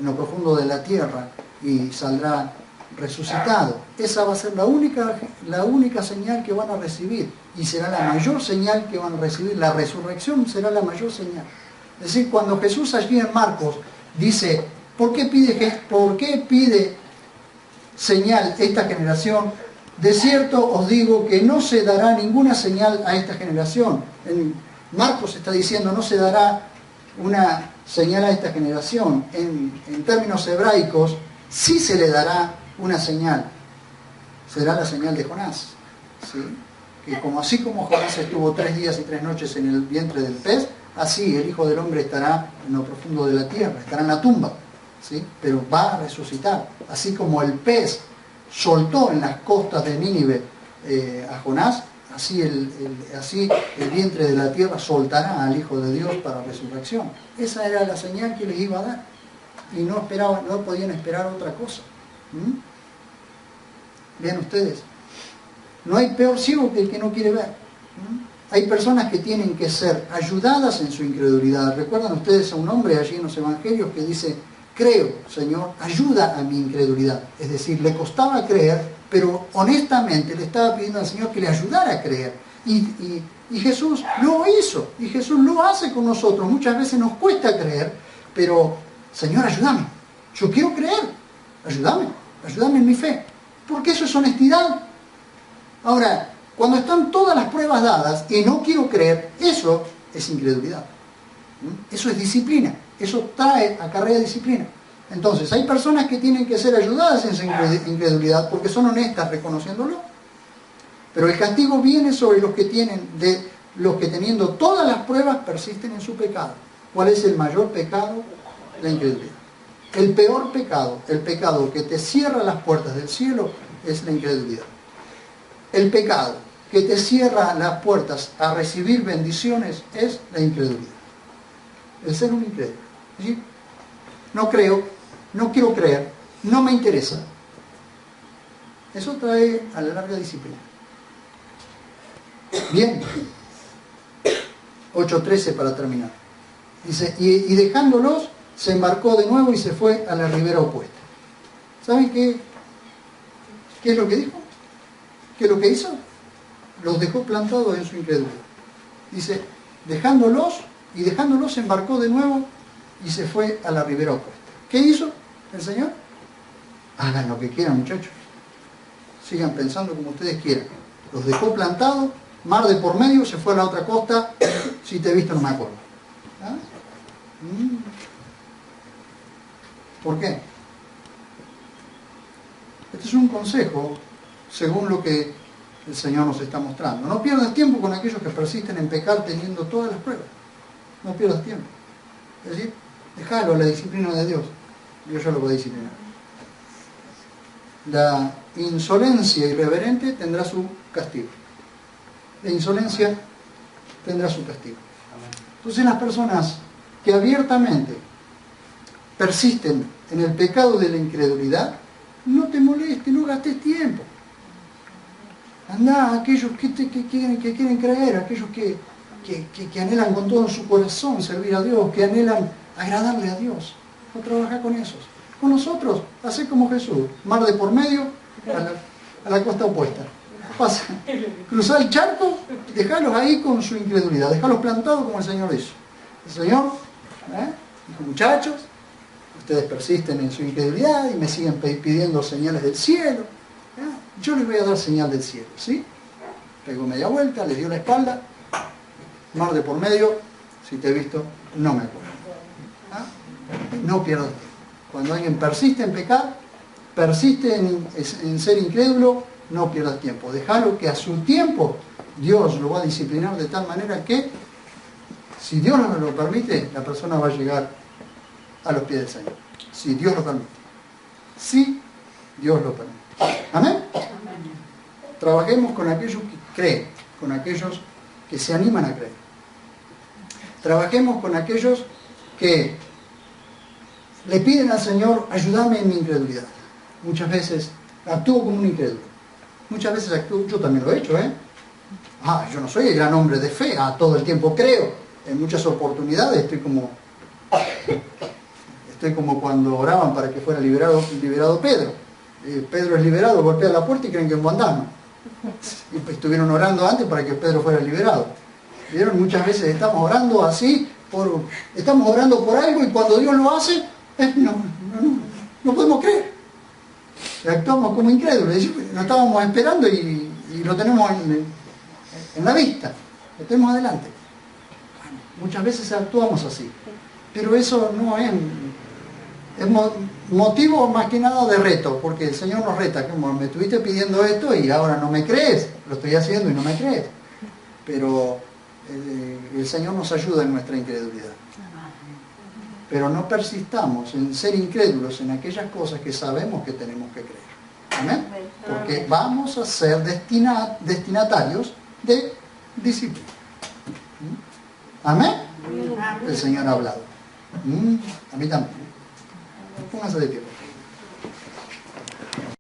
lo profundo de la tierra y saldrá resucitado. Esa va a ser la única señal que van a recibir, y será la mayor señal que van a recibir. La resurrección será la mayor señal. Es decir, cuando Jesús allí en Marcos dice: ¿por qué pide señal esta generación? De cierto os digo que no se dará ninguna señal a esta generación. En Marcos está diciendo: no se dará una señal a esta generación. En términos hebraicos, sí se le dará una señal. Será la señal de Jonás, ¿sí? Que así como Jonás estuvo 3 días y 3 noches en el vientre del pez, así el Hijo del Hombre estará en lo profundo de la tierra, estará en la tumba, ¿sí? Pero va a resucitar. Así como el pez soltó en las costas de Nínive a Jonás, así el vientre de la tierra soltará al Hijo de Dios para resurrección. Esa era la señal que les iba a dar, y no podían esperar otra cosa. Vean ustedes, no hay peor ciego que el que no quiere ver. Hay personas que tienen que ser ayudadas en su incredulidad. ¿Recuerdan ustedes a un hombre allí en los evangelios que dice: creo, Señor, ayuda a mi incredulidad? Es decir, le costaba creer, pero honestamente le estaba pidiendo al Señor que le ayudara a creer. Y Jesús lo hizo, y Jesús lo hace con nosotros. Muchas veces nos cuesta creer, pero: Señor, ayúdame, yo quiero creer, ayúdame en mi fe, porque eso es honestidad. Ahora, cuando están todas las pruebas dadas y no quiero creer, eso es incredulidad. Eso es disciplina, eso acarrea disciplina. Entonces, hay personas que tienen que ser ayudadas en su incredulidad porque son honestas reconociéndolo. Pero el castigo viene sobre los que teniendo todas las pruebas persisten en su pecado. ¿Cuál es el mayor pecado? La incredulidad. El peor pecado, el pecado que te cierra las puertas del cielo, es la incredulidad. El pecado que te cierra las puertas a recibir bendiciones es la incredulidad. El ser un incrédulo. ¿Sí? No creo, no quiero creer, no me interesa. Eso trae a la larga disciplina. Bien. 8:13 para terminar. Dice: y dejándolos, se embarcó de nuevo y se fue a la ribera opuesta. ¿Saben qué es lo que dijo? ¿Qué es lo que hizo? Los dejó plantados en su incredulidad. Dice: dejándolos se embarcó de nuevo y se fue a la ribera opuesta. ¿Qué hizo el Señor? Hagan lo que quieran, muchachos. Sigan pensando como ustedes quieran. Los dejó plantados, mar de por medio, se fue a la otra costa. Si te he visto no me acuerdo. ¿Ah? ¿Por qué? Este es un consejo según lo que el Señor nos está mostrando. No pierdas tiempo con aquellos que persisten en pecar teniendo todas las pruebas. No pierdas tiempo. Es decir, déjalo a la disciplina de Dios. Dios ya lo va a disciplinar. insolencia irreverente tendrá su castigo. La insolencia tendrá su castigo. Entonces las personas que abiertamente persisten en el pecado de la incredulidad, no te molestes, no gastes tiempo. Andá a aquellos que quieren creer, aquellos que anhelan con todo su corazón servir a Dios, que anhelan agradarle a Dios. No trabaja con esos. Con nosotros, hacé como Jesús, mar de por medio, a la costa opuesta. Pasa, cruzá el charco, dejalos ahí con su incredulidad, dejalos plantados como el Señor hizo. El Señor dijo, muchachos, ustedes persisten en su incredulidad y me siguen pidiendo señales del cielo. Yo les voy a dar señal del cielo, ¿sí? Pegó media vuelta, les dio la espalda, mar de por medio, si te he visto, no me acuerdo. No pierdas tiempo. Cuando alguien persiste en pecar, persiste en ser incrédulo, no pierdas tiempo. Déjalo que a su tiempo Dios lo va a disciplinar de tal manera que, si Dios no lo permite, la persona va a llegar a los pies del Señor. Si Dios lo permite. Si Dios lo permite. ¿Amén? Trabajemos con aquellos que creen, con aquellos que se animan a creer. Trabajemos con aquellos que le piden al Señor, ayúdame en mi incredulidad. Muchas veces actúo como un incrédulo. Muchas veces actúo, yo también lo he hecho, yo no soy el gran hombre de fe, todo el tiempo creo. En muchas oportunidades estoy como cuando oraban para que fuera liberado Pedro. Pedro es liberado, golpea la puerta y creen que es un fantasma. Y estuvieron orando antes para que Pedro fuera liberado. ¿Vieron? Muchas veces estamos orando así, estamos orando por algo y cuando Dios lo hace, no podemos creer. Actuamos como incrédulos, lo estábamos esperando y lo tenemos en la vista, lo tenemos adelante. Bueno, muchas veces actuamos así, pero eso no es motivo más que nada de reto, porque el Señor nos reta, como me estuviste pidiendo esto y ahora no me crees, lo estoy haciendo y no me crees. Pero el Señor nos ayuda en nuestra incredulidad. Pero no persistamos en ser incrédulos en aquellas cosas que sabemos que tenemos que creer. ¿Amén? Porque vamos a ser destinatarios de disciplina. ¿Amén? El Señor ha hablado. A mí también. Pónganse de pie.